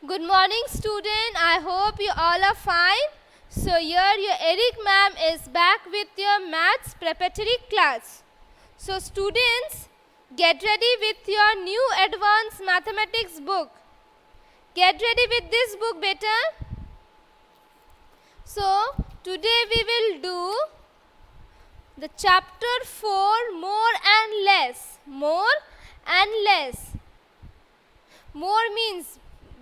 Good morning, student. I hope you all are fine. So here your Eric ma'am is back with your maths preparatory class. So students, get ready with your new advanced mathematics book. Get ready with this book, beta. So today we will do the chapter 4, more and less. More and less. More means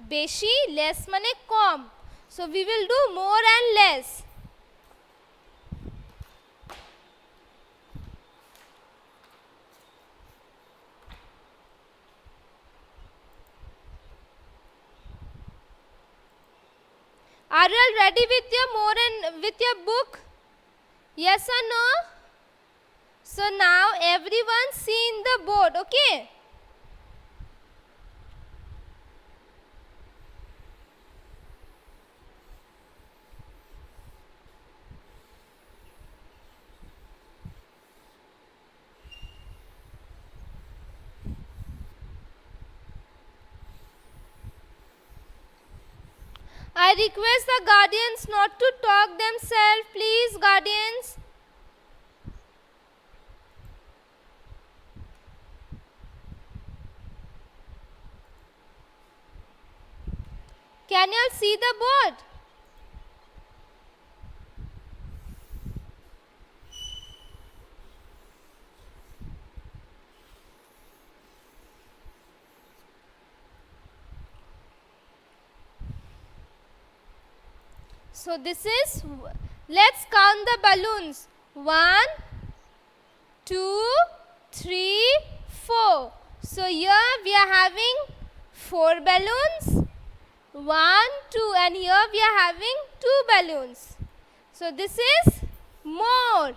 beshi, less mane kom. So we will do more and less. Are you all ready with your more and with your book? Yes or no? So now everyone see in the board, okay? I request the guardians not to talk themselves, please, guardians. Can you all see the board? So this is, let's count the balloons. 1, 2, 3, 4. So here we are having 4 balloons. 1, 2, and here we are having 2 balloons. So this is more.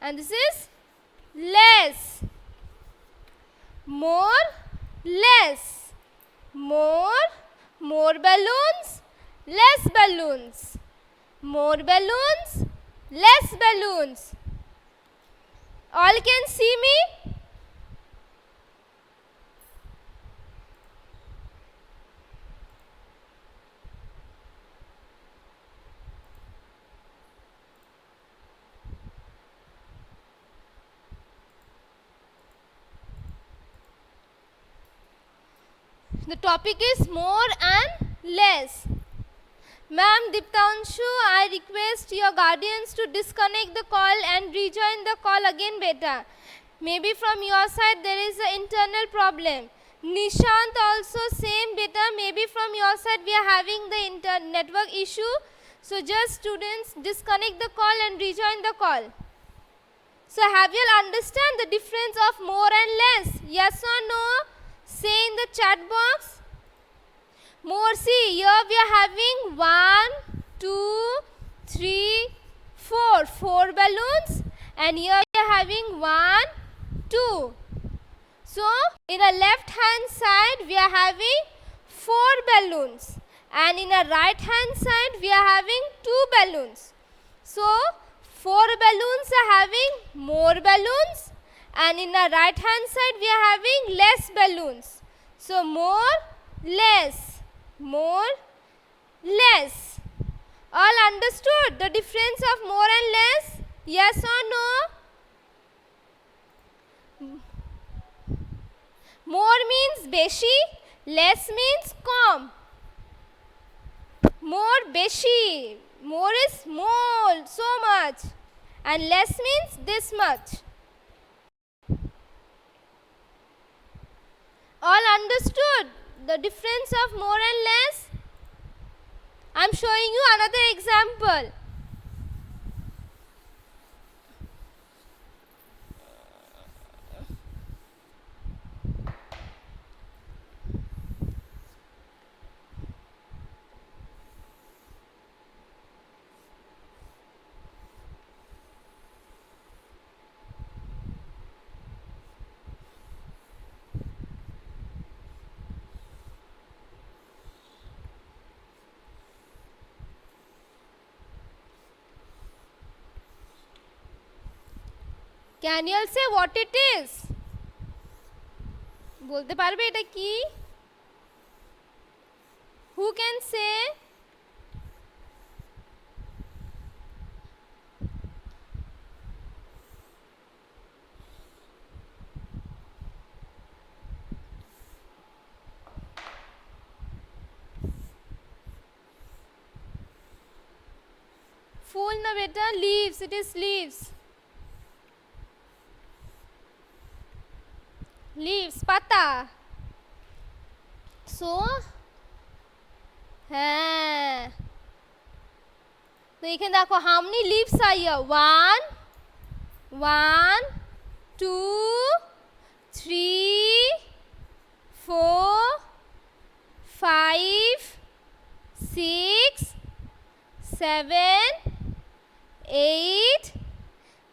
And this is less. More, less. More balloons, less balloons. More balloons, less balloons. All can see me? The topic is more and less. Ma'am Diptanshu, I request your guardians to disconnect the call and rejoin the call again, beta. Maybe from your side there is an internal problem. Nishant also same, beta. Maybe from your side we are having the network issue. So just students disconnect the call and rejoin the call. So have you all understand the difference of more and less? Yes or no? Say in the chat box. More, see, here we are having 1, 2, 3, 4. 4 balloons. And here we are having 1, 2. So, in a left hand side, we are having 4 balloons. And in a right hand side, we are having 2 balloons. So, 4 balloons are having more balloons. And in the right hand side we are having less balloons. So more, less, more, less. All understood the difference of more and less? Yes or no? More means beshi, less means kom. More beshi, more is small, so much. And less means this much. All understood the difference of more and less? I am showing you another example. Can you all say what it is? বলতে পারবে এটা কি? Who can say? Fool na beta, leaves, it is leaves. Leaves, pata. So, হ্যাঁ, তো এখানে দেখো how many leaves are here? 1 1 2 3 4 5 6 7 8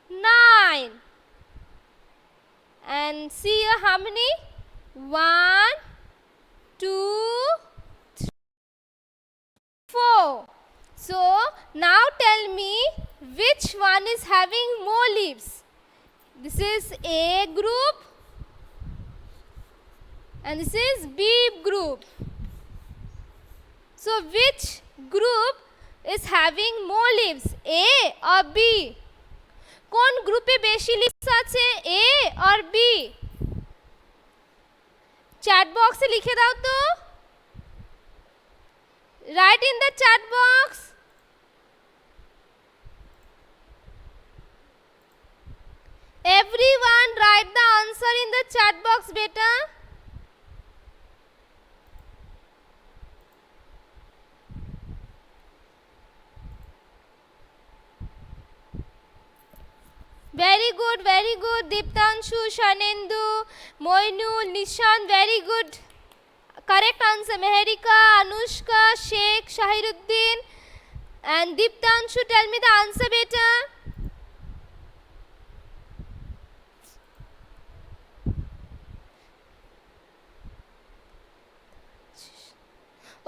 9 and see here how many? 1 2 4. So now tell me which one is having more leaves. This is A group and this is B group. So which group is having more leaves, A or B? কোন গ্রুপে বেশি leaves আছে, A or B? Chat বক্সে লিখে দাও তো, write in the chat box. Everyone write the answer in the chat box beta. Very good. Diptanshu, Shanendu, Moinul, Nishan, very good. Correct answer. Meherika, Anushka, Sheikh, Shahiruddin and Diptanshu, tell me the answer beta.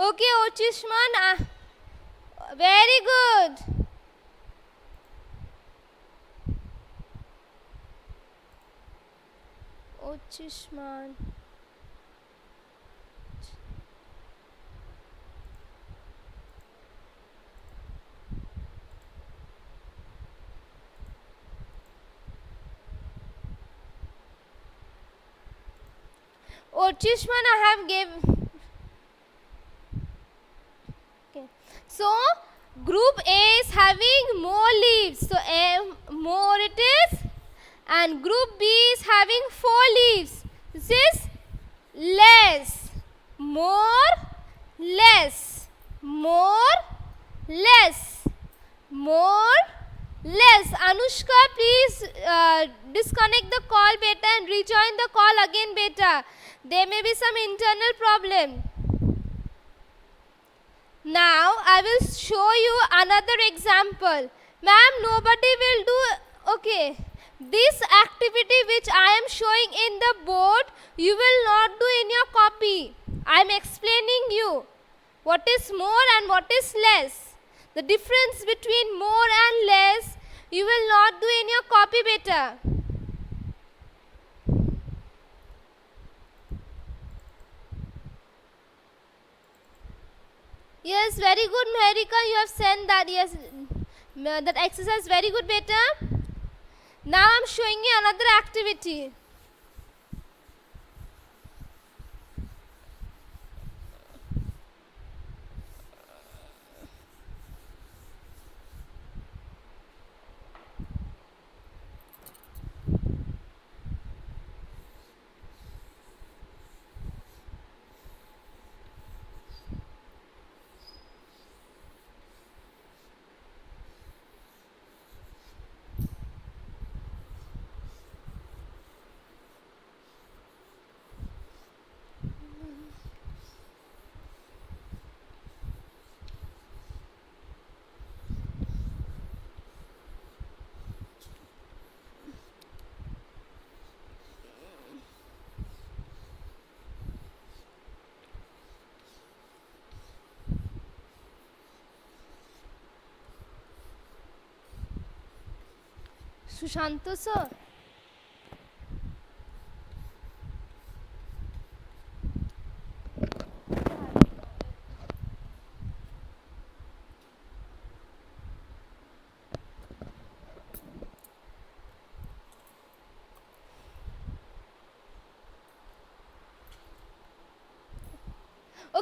Okay, Ochishman, very good. Ochishman. Ochishman I have given. Okay. So group A is having more leaves. So A more it is, and group B is having 4 leaves. This is less. More, less. More, less. More, less. Anushka, please disconnect the call beta and rejoin the call again beta. There may be some internal problem. Now I will show you another example. Ma'am, nobody will do. Okay, this activity which I am showing in the board, you will not do in your copy. I am explaining you what is more and what is less. The difference between more and less, you will not do in your copy beta. Yes, very good, Meherika. You have sent that. Yes, that exercise very good, beta. Now I am showing you another activity. Sushant sir.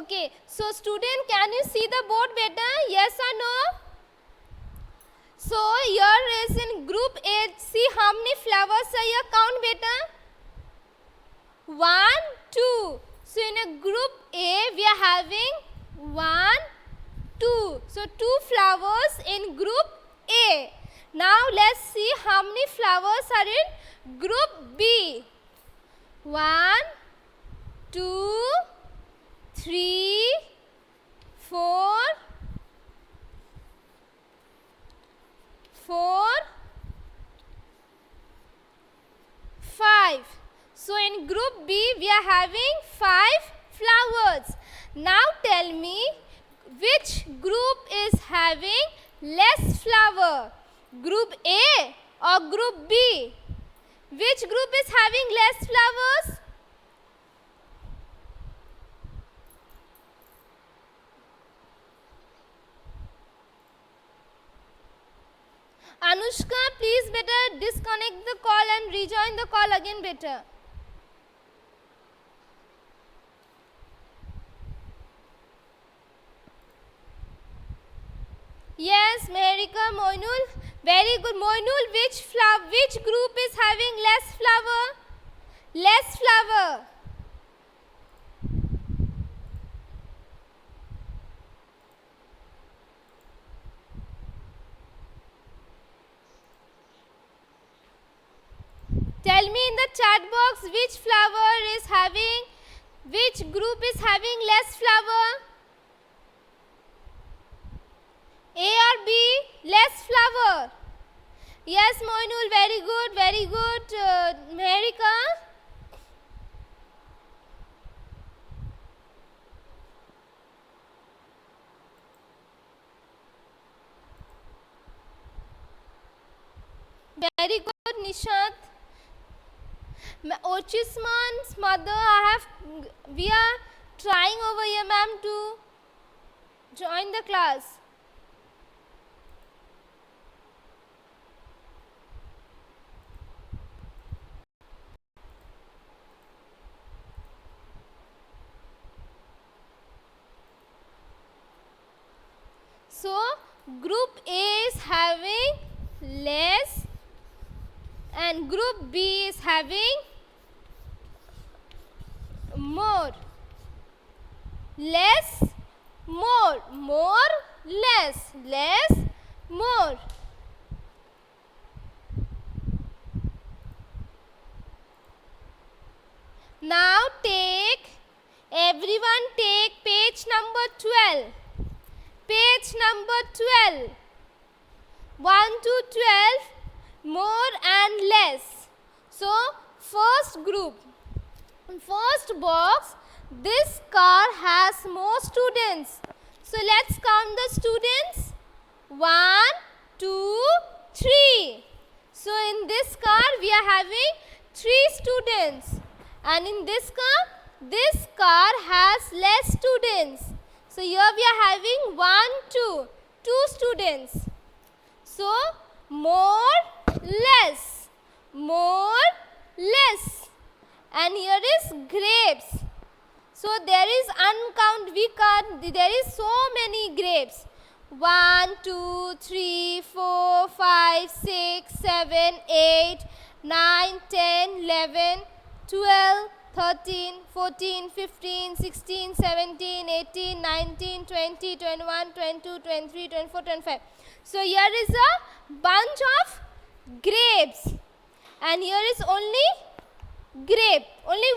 Okay, so student, can you see the board better? Yes or no? So here is in group A, see how many flowers are here, count beta. 1, 2. So in a group A we are having 1, 2. So 2 flowers in group A. Now let's see how many flowers are in group B. 1, 2, 3, 4, 5. So in group B we are having 5 flowers. Now tell me which group is having less flower, group A or group B? Which group is having less flowers? Anushka, please better disconnect the call and rejoin the call again better. Yes, Mehrika, Moinul, very good. Moinul, which group is having less flower? Less flower. Tell me in the chat box which group is having less flower? A or B? Less flower. Yes, Moinul, very good, very good. Mehrika? Very good, Nishat. Ochisman's mother, we are trying over here, ma'am, to join the class. So group A is having less and group B is having more. Less, more, more, less, less, more. Now everyone take page number 12. Page number 12. 1 to 12, more and less. So first group, first box, this car has more students. So let's count the students. 1, 2, 3. So in this car we are having 3 students, and in this car has less students. So here we are having 1, 2 students. So more, less, more, less. And here is grapes. So there is there is so many grapes. 1, 2, 3, 4, 5, 6, 7, 8, 9, 10, 11, 12, 13, 14, 15, 16, 17, 18, 19, 20, 21, 22, 23, 24, 25. So here is a bunch of grapes, and here is only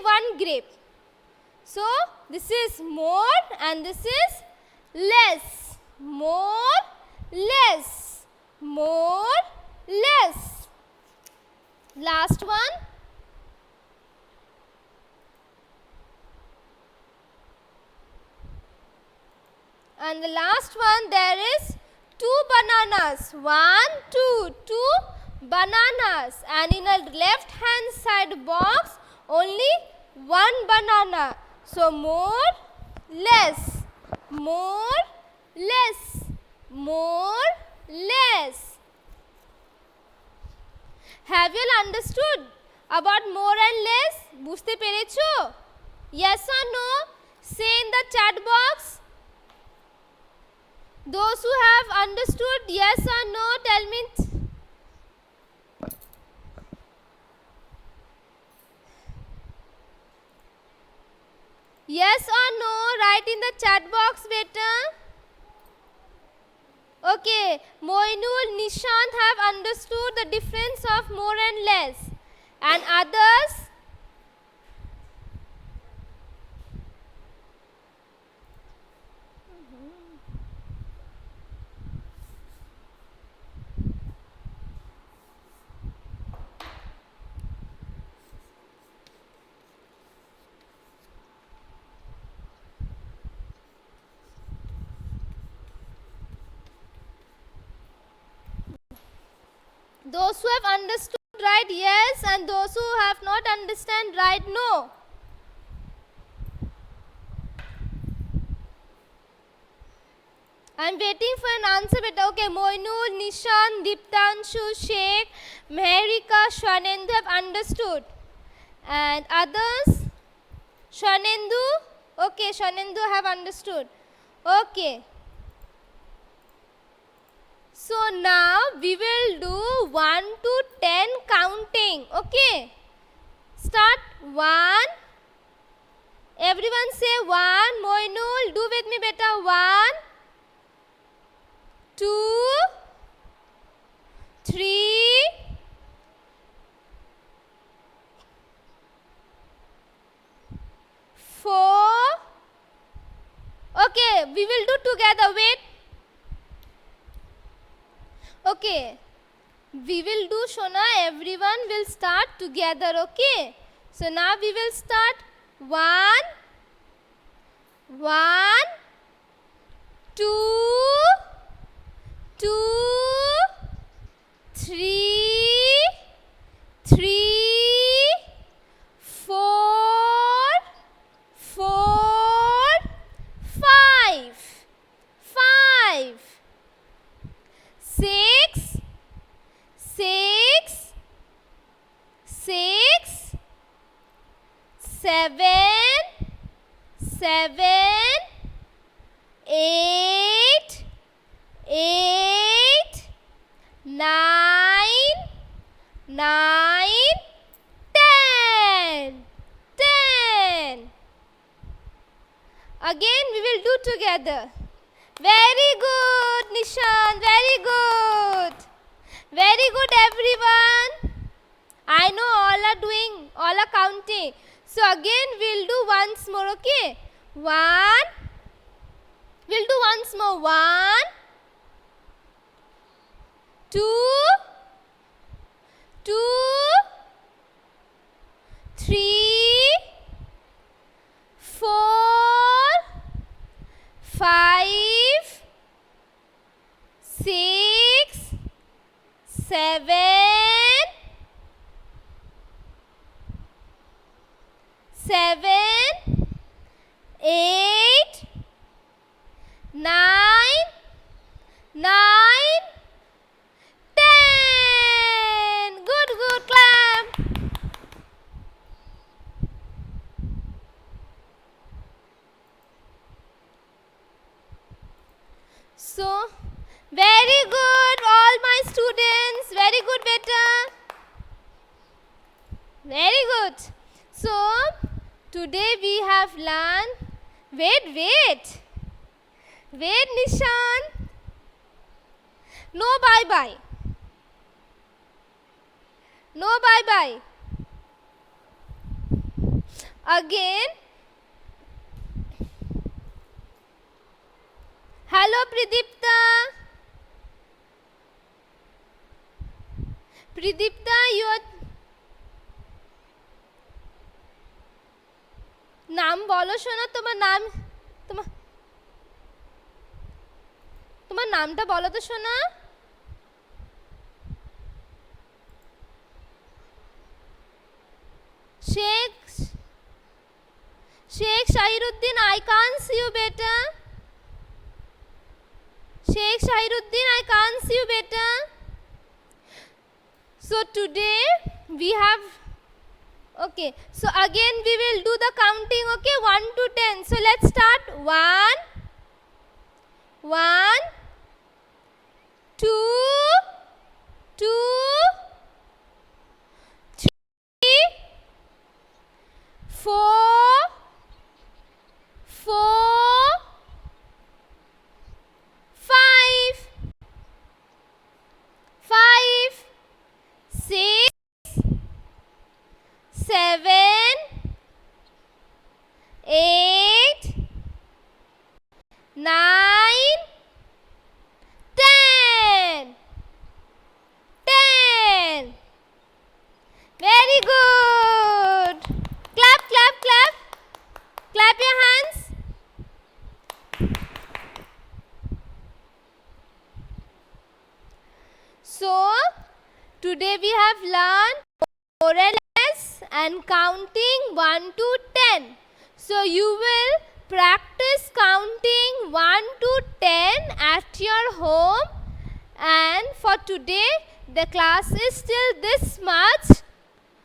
one grape. So this is more and this is less. More, less, more, less. Last one. And the last one, there is 2 bananas. 1, 2 bananas. And in a left hand side box, only 1 banana. So more, less, more, less, more, less. Have you all understood about more and less? বুঝতে পেরেছো? Yes or no? Say in the chat box. Those who have understood, yes or no, tell me. Yes or no, write in the chat box, beta. Okay, Moinul, Nishant have understood the difference of more and less. And others? Those who have understood, write yes, and those who have not understand, write no. I am waiting for an answer, beta. Okay, Moinul, Nishan, Diptanshu, Sheikh, Mehrika, Shwanendu have understood. And others? Shwanendu? Okay, Shwanendu have understood. Okay. So now we will do 1 to 10 counting. Okay. Start 1. Everyone say 1. Moinul, do with me, beta. 1, 2, 3, 4. Okay, we will do together. Wait. Okay. We will do, Shona. Everyone will start together. Okay. So now we will start. 1, 2, 3, 4, 5, 6, 7, 8, 9, 10. Again we will do together. Very good, Nishan. Very good. Very good, everyone. I know all are counting. So again we'll do once more, okay? 1. We'll do once more. 1, 2, 3, 4, 5, 6, 7, 8, 9, 10. Good, clap. So, very good, all my students. Very good, beta. Very good. So, today we have learned. Wait, Nishan. No bye-bye. No bye-bye. Again. Hello, Pradipta. Pradipta, you are... নাম বলো শোনা, তোমার নাম, তোমার নামটা বলো তো শোনা। Sheikh Shahiruddin, I can't see you, beta. Sheikh Shahiruddin, I can't see you, beta. So today we have Okay, so again we will do the counting, okay, 1 to 10. So let's start. 1, 1, 2, 2, 3, 4, 4, 5, 5, 6, 7, 8, 9, 10. 10. Very good. Clap, clap, clap. Clap your hands. So, today we have learned more or less and counting 1 to 10. So, you will practice counting 1 to 10 at your home, and for today the class is still this much.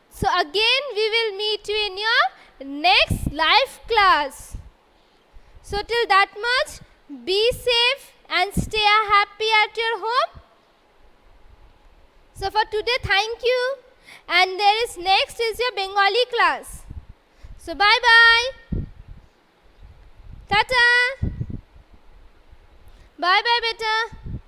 So, again we will meet you in your next live class. So, till that much, be safe and stay happy at your home. So, for today, thank you. And there is next is your Bengali class. So, bye bye. Tata. Bye bye, beta.